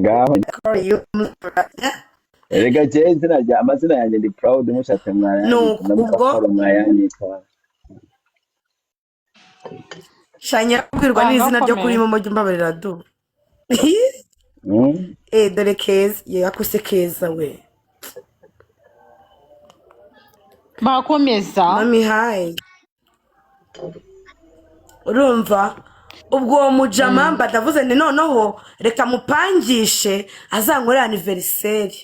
ngaho you erega je izina rya amazina yanjye ndi proud mushatse mwayanyita nuko ubwo ndamutafara mwayanyita shanya kubwirwa n'izina ryo kuri gakomeye momo jya umbabarira du mm? dore Keza yakuse Keza we bakomeza mami hayi urumva ubwo uwo mujama mba ndavuze nti noneho reka mupangishe azankorera anniversaire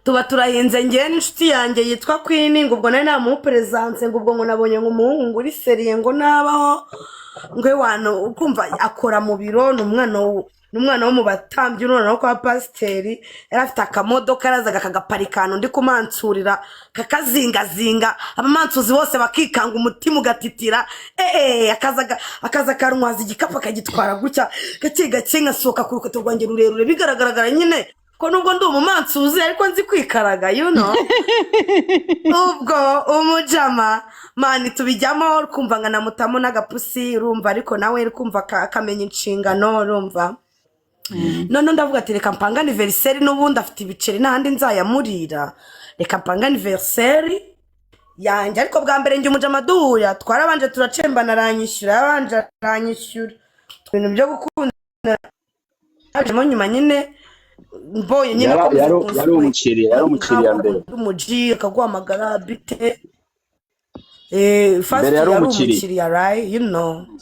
tuba turahinze ngewe n'inshuti yanjye yitwa Queen ngo ubwo nari namuperezanse ngo ubwo ngo nabonye ngo umuhungu uri seriye ngo nabaho ngo wano ukumva akora mu biro n'umwana wo mu batambyi noneho kwa pasiteri yari afite akamodoka yarazaga akagaparikana undi kumansurira kakazingazinga abamansuzi bose bakikanga umutima ugatitira akaza karwaza igikapu akagitwara gutya gake gake ngasohoka ku rukuta rwanjye rurerure bigaragara nyine ko nubwo ndi umumansuzi ariko nzi kwikaraga ubwo umujama mani tubijyamo kumva nga namutamo n'agapusi urumva ariko nawe kumva akamenya inshingano urumva none ndavuga ati reka mpanga anniversaire n'ubundi afite ibiceri n'ahandi nzayamurira reka mpanga anniversaire yanjye ariko bwa mbere njye umujama duhuya twarabanje turacembana aranyishyura ibintu byo gukunda nyuma nyine mboye nyine yari umukiriya mbere umuji akaguhamagara bite first yari umukiriya right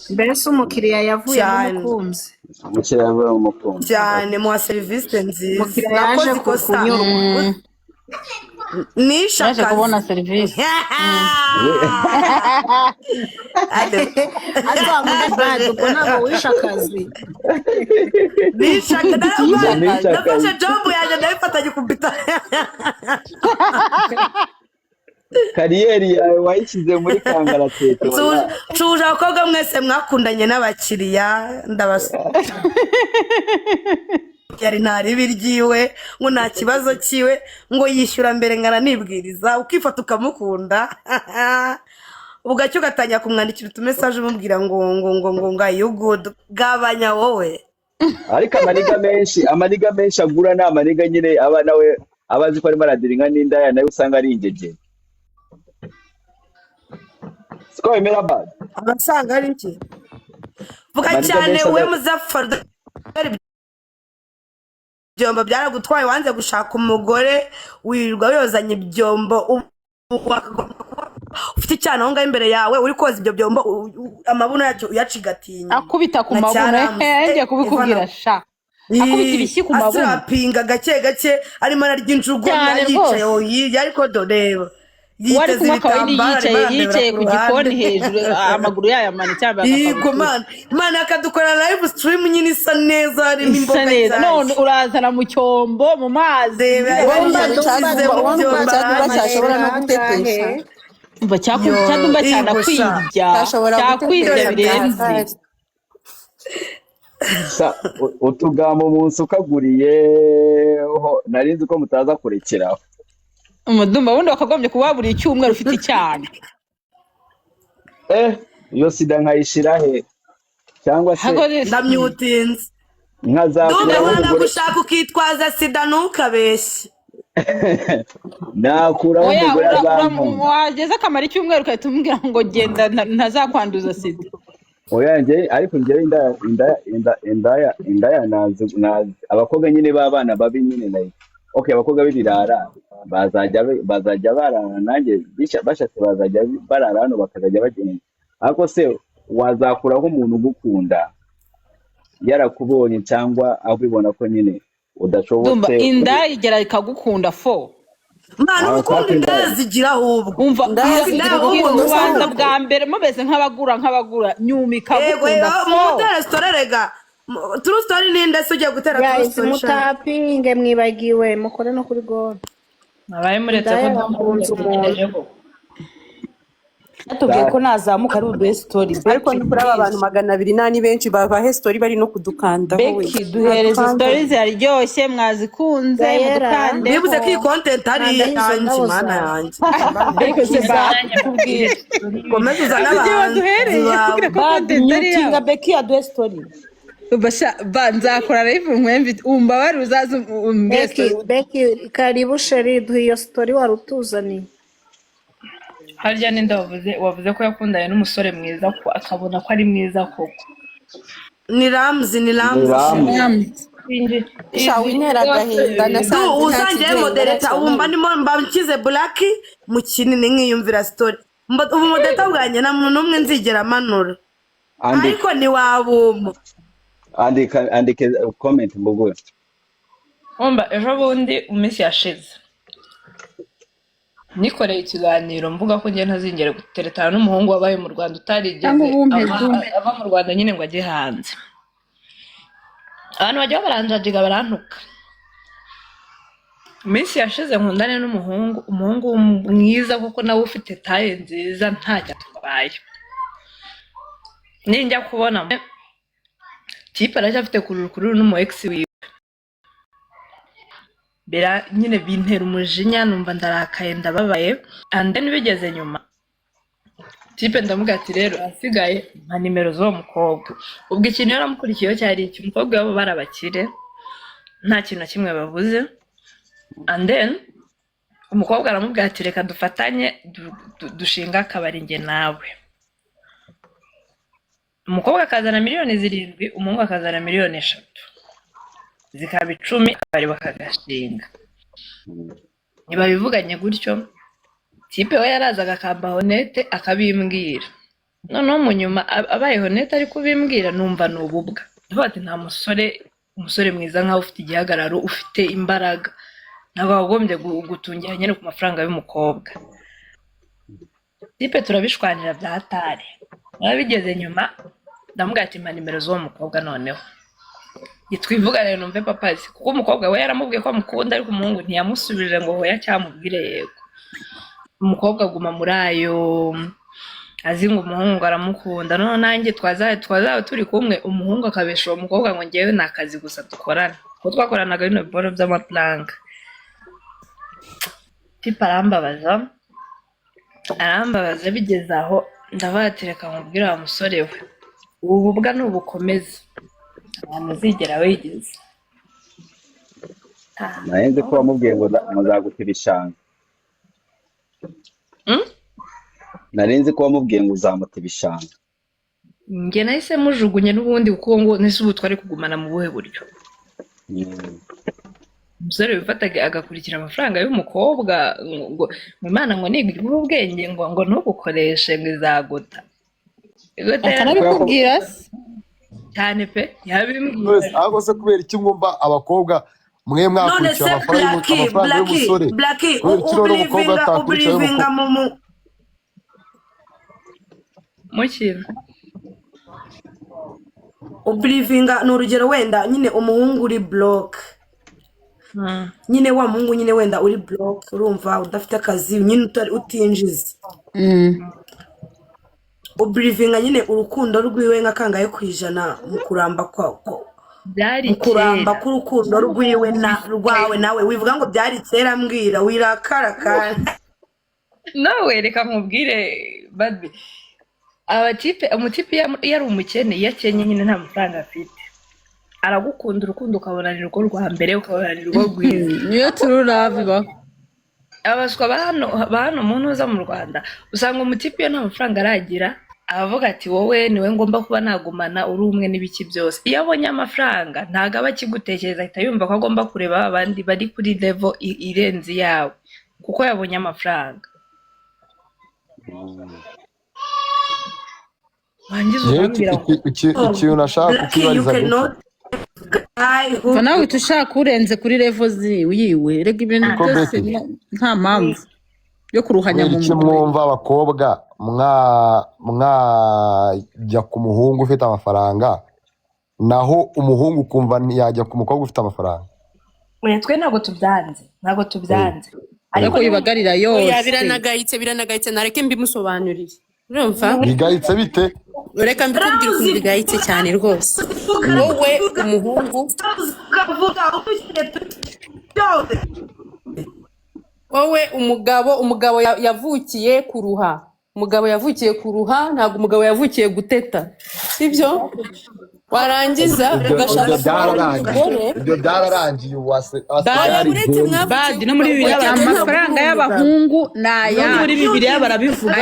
mbese umukiriya yavuye n'umukunzi umukiriya yavuye n'umukunzi cyane muha serivisi nziza umukiriya yaje kunyurwa yaje kubona serivisi azamura bad ubwo ntabwo wishe akazi nafashe job yanjye ndayifatanye kubita kariyeri yawe wayishyize muri kangaratete nshuje abakobwa mwese mwakundanye n'abakiriya yari ntaribi ryiwe ngo nta kibazo kiwe ngo yishyura mbere nkananibwiriza ukifata ukamukunda ugacyo ugatangira kumwandikira utumesaje umubwira ngo you good gabanya wowe ariko amaniga menshi agura ni amaniga nyine aba nawe abazi ko arimo aradiringa n'indaya nawe usanga ari ingegeri siko bimera bad abasanga ari iki vuga cyane we muzafara ibyombo byaragutwaye wanze gushaka umugore wirirwa yozanye ibyombo ufite icyana aho ngaho imbere yawe uri koza ibyo byombo amabuno yacyo uyacigatinya akubita ku mabuno ngiye kubikubwira sha akubita ibishyi ku mabuno asirapinga gake gake arimo ararya injugu yicaye ariko doreba wari kumwe akaba yicaye ku gikoni hejuru amaguru yayamanitse yego mana akadukorera live stream nyine isa neza harimo imboga neza none urazana mu cyombo mu mazi cyashobora no gutetesha umva cyadumba cyakwirya birenze utugambo umunsi ukaguriye narinzi ko mutaza kurekeraho umudumba wundi wakagombye kuba buri icyumweru ufite icyana iyo sida nkayishira he cyangwa se ndamyutinze nkazakura wanga gushaka ukitwaza sida ntukabeshye nakuraho umugore azankunda wageze akamara icyumweru ugahita umubwira ngo genda ntazakwanduza sida oyanjye ariko njyewe indaya abakobwa nyine b'abana babi nyine nayo abakobwa b'ibirara bazajya barara nanjye bashatse bazajya barara hano bakazajya bagenda ariko se wazakuraho umuntu ugukunda yarakubonye cyangwa abibona ko nyine udashobotse inda igera ikagukunda mwana ukunda inda zigira ahubwo umva ubanza bwa mbere mubeze nk'abagura nyuma ikagukunda mu resitora rega turu story ninde se ugiye gutera turu story mutapinge mwibagiwe mukore no kuri gone abaye muretse ko ndamugejejeho atubwiye ko nazamuka ari uduhe story ariko ni kuri aba bantu 200 ni benshi babahe story bari no kudukandaho Becky duhereza stories yaryoshye mwazikunze mudukande bivuze ko iyi content ari yanjye mana yanjye Becky batubwire komeza uzana abantu duhereye kugira ko content ari kinga Becky aduhe story basha banzakora live mwembi umbabari uzaza umbese Beki karibu sheri duhe iyo story wari utuzaniye. harya ninde wavuze ko yakundanye n'umusore mwiza ko akabona ko ari mwiza koko. Ni Ramzi shawe intera agahinda nasanze uzangiye modereta wumva ndimo mbankize Black mu kinini nkiyumvira story ubu modereta bwanye na muntu umwe nzigera manura ariko ni wabumba andike comment mbugo Umva ejo bundi umunsi yashize nikoreye ikiganiro mvuga ko ngiye ntazingere guteretana n'umuhungu wabaye mu Rwanda utarigeze ava mu Rwanda nyine ngo ajye hanze. Abantu bajya baranjajiga barantuka. Iminsi yashize nkundane umuhungu mwiza kuko nawe ufite taye nziza ntacyo atwaye. Ninjya kubona tipe aracyafite kururu n'umu ex wiwe. Bera nyine bintera umujinya numva ndarakaye ndababaye and then bigeze nyuma tipe ndamubwira ati rero asigaye nka nimero zo mukobwa ubwo ikintu yaramukurikiyeho cyari iki umukobwa wabo barabakire nta kintu na kimwe bavuze and then umukobwa aramubwira ati reka dufatanye dushinga akabari nge nawe. Umukobwa akazana miliyoni 7 umuhungu akazana miliyoni 3 zikaba 10 bari bakagashinga. Niba bivuganye gutyo tipe we yarazaga akamba honete akabimbwira noneho mu nyuma abaye honete ari kubimbwira numva nububwa ndavuga ati nta umusore mwiza nkaho ufite igihagararo ufite imbaraga ntabwo wagombye gutungira nyine ku mafaranga y'umukobwa. Tipe turabishwanira bya hatari nabigeze nyuma ndamubwira ati mpa nimero z'uwo mukobwa noneho yitwivuga rero numve papazi kuko umukobwa we yaramubwiye ko amukunda ariko umuhungu ntiyamusubirije ngo hoya cyamubwire yego. Umukobwa aguma muri ayo azi ngo umuhungu aramukunda none nanjye twazawe turi kumwe umuhungu akabesha uwo mukobwa ngo ngewe nakazi gusa dukorana ko twakoranaga bino biboro by'amaplank. Tipe arambabaza bigeze aho ndabatereka mubwira wa musore we ubu bwa nubukomeza abantu zigera wigeze nahenze ko wamubwiye ngo muzagutira ishanga narenze ko wamubwiye ngo uzamutira ishanga nge nahise mujugunye n'ubundi kuko ngo nese ubu twari kugumana mu buhe buryo. Umusore wifataga agakurikira amafaranga y'umukobwa ngo Imana ngo niga ubwenge ngo ntubukoreshe ngo izagota akanabikubwira cyane pe yabimbwira ahubwo se kubera iki mwumva abakobwa mwe mwakurikira amafaranga y'umusore uburivinga uburivinga ni urugero wenda nyine umuhungu uri block nyine wa muhungu nyine wenda uri block urumva udafite akazi nyine utinjiza uburivinga nyine urukundo rwiwe nka kangaye kwijana mu kuramba byari kuramba k'urukundo rwiwe rwawe nawe wivuga ngo byari kera mbwira wirakara kandi nawe reka nkubwire babi umutipe yari umukene yakenye nyine nta mafaranga afite aragukunda urukundo ukabona ni rwo rwa mbere ukabona ni rwo rwiza niyo tururabiba abaswa ba hano mu ntuza mu Rwanda usanga umutipe iyo nta mafaranga aragira avuga ati wowe niwe ngomba kuba nagumana uri umwe n'ibiki byose. Iyo abonye amafaranga ntago aba akigutekereza ahita yumva ko agomba kureba abandi bari kuri level irenze yawe kuko yabonye amafaranga. ikintu nashaka kukibariza nawe tushaka urenze kuri level yiwe rega ibintu byose nta mpamvu yo kuruhanya mu muntu. Mwumva abakobwa mwajya ku muhungu ufite amafaranga naho umuhungu kumva yajya ku mukobwa ufite amafaranga. Twe ntago tubyanze ariko bibagarira yose biranagayitse nareke mbimusobanurire urumva bigayitse bite reka mbikubwire ukuntu bigayitse cyane rwose. Wowe umuhungu wowe umugabo yavukiye kuruha ntabwo umugabo yavukiye guteta sibyo warangiza ugashaka kubona umugore ibyo byararangiye uretse badi no muri bibiliya amafaranga y'abahungu ni aya muri bibiliya barabivuga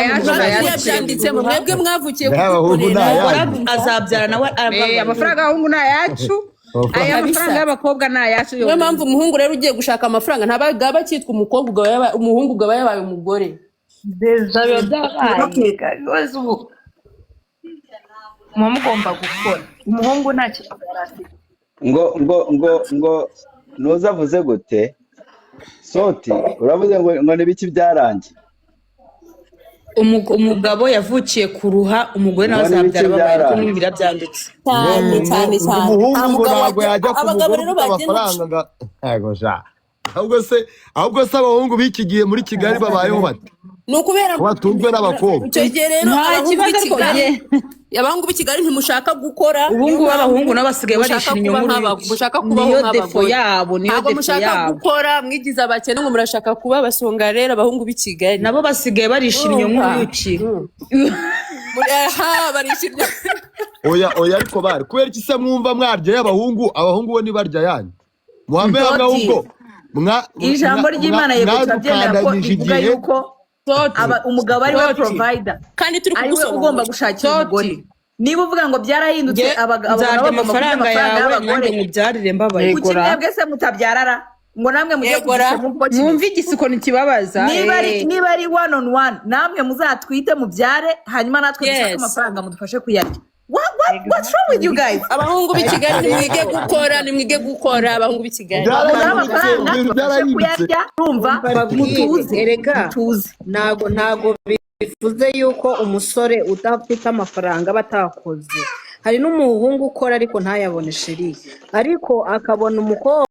byanditsemo mwebwe mwavukiye azabyara nawe amafaranga y'abahungu ni ayacu aya mafaranga y'abakobwa ni ayacu niyo mpamvu umuhungu rero ugiye gushaka amafaranga ntabwo cyitwa umukobwa umuhungu ugaba yabaye umugore biba byabaye wese ubu muba mugomba gukora umuhungu nta kintu afite ngo ntuzavuze gute soti uravuze ngo n'ibiki byarangiye umugabo yavukiye kuruha umugore nawe azabyara babaye ko n'ibira byanditse cyane umuhungu ntabwo yajya ku mugore ufite amafaranga ahubwo se abahungu b'iki gihe muri Kigali babayeho bate ni ukubera ko batunzwe n'abakobwa icyo gihe rero abahungu b'i Kigali ntimushaka gukora ubungubu abahungu nabo basigaye barishyira inyungu mushaka kubaho nk'abagore ntabwo mushaka gukora mwigize abakene ngo murashaka kuba abasonga rero abahungu b'i Kigali nabo basigaye barishyira inyungu y'uki barishyira oya ariko bari kubera iki se mwumva mwarya y'abahungu bo ntibarya yanyu muhambe hamwe ahubwo ijambo ry'Imana yibutsa byemera ko ivuga yuko umugabo ari we provider kandi turi kugusoma ugomba gushakira umugore niba uvuga ngo byarahindutse abagabo amafaranga yawe nanjye mubyarire mbabaye kuki mwebwe se mutabyarara ngo namwe mujye mwumve igisiko ntikibabaza niba ari one on one namwe muzatwite mubyare hanyuma natwe dushake amafaranga mudufashe kuyarya What's wrong with you guys? Abahungu b'i Kigali nimwige gukora abahungu b'i Kigali. Ntago bivuze yuko umusore udafite amafaranga batakoze. Hari n'umuhungu ukora ariko ntayabone sheri. Ariko akabona umukobwa